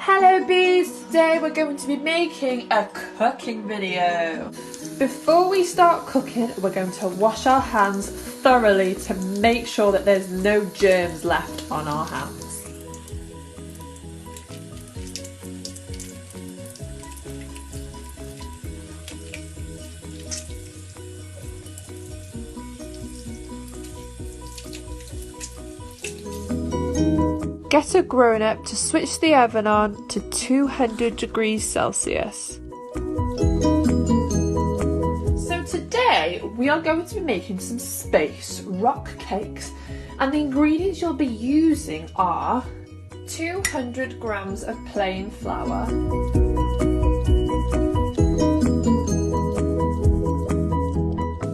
Hello bees, today we're going to be making a cooking video. Before we start cooking, we're going to wash our hands thoroughly to make sure that there's no germs left on our hands. Get a grown-up to switch the oven on to 200 degrees Celsius. So today we are going to be making some space rock cakes, and the ingredients you'll be using are 200 grams of plain flour,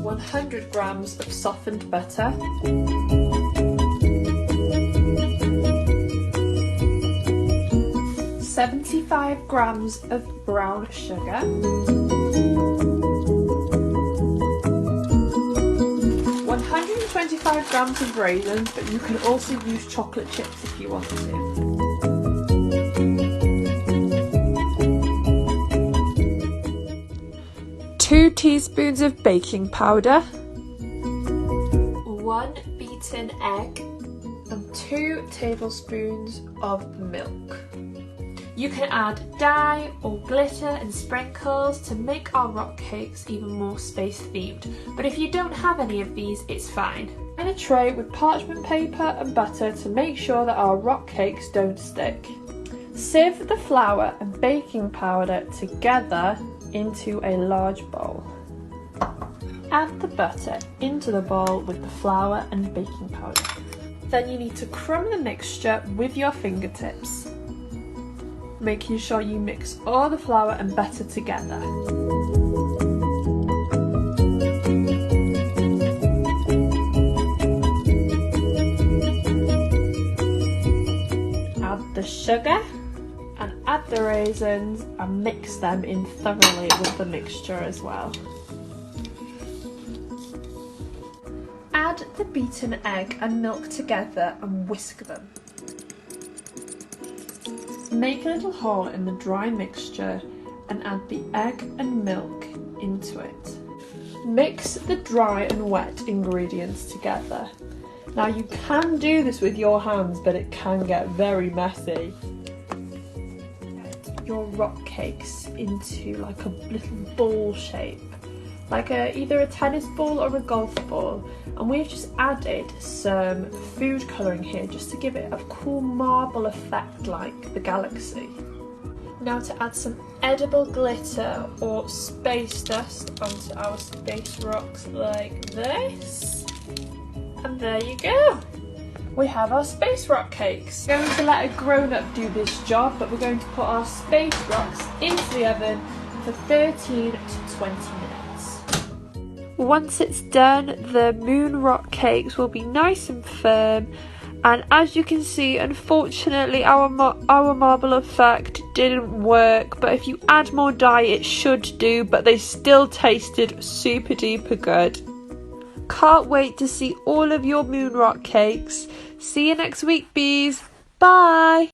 100 grams of softened butter, 75 grams of brown sugar, 125 grams of raisins, but you can also use chocolate chips if you want to. 2 teaspoons of baking powder, 1 beaten egg, and 2 tablespoons of milk. You can add dye or glitter and sprinkles to make our rock cakes even more space themed, but if you don't have any of these, it's fine. In a tray with parchment paper and butter to make sure that our rock cakes don't stick. Sieve the flour and baking powder together into a large bowl. Add the butter into the bowl with the flour and baking powder. Then you need to crumb the mixture with your fingertips, making sure you mix all the flour and butter together. Add the sugar and add the raisins and mix them in thoroughly with the mixture as well. Add the beaten egg and milk together and whisk them. Make a little hole in the dry mixture and add the egg and milk into it. Mix the dry and wet ingredients together. Now you can do this with your hands, but it can get very messy. Get your rock cakes into like a little ball shape, like either a tennis ball or a golf ball, and we've just added some food colouring here just to give it a cool marble effect like the galaxy. Now to add some edible glitter or space dust onto our space rocks like this, and there you go! We have our space rock cakes. We're going to let a grown-up do this job, but we're going to put our space rocks into the oven for 13 to 20 minutes. Once it's done, the moon rock cakes will be nice and firm, and as you can see, unfortunately our marble effect didn't work, but if you add more dye it should do, but they still tasted super duper good. Can't wait to see all of your moon rock cakes. See you next week, bees. Bye!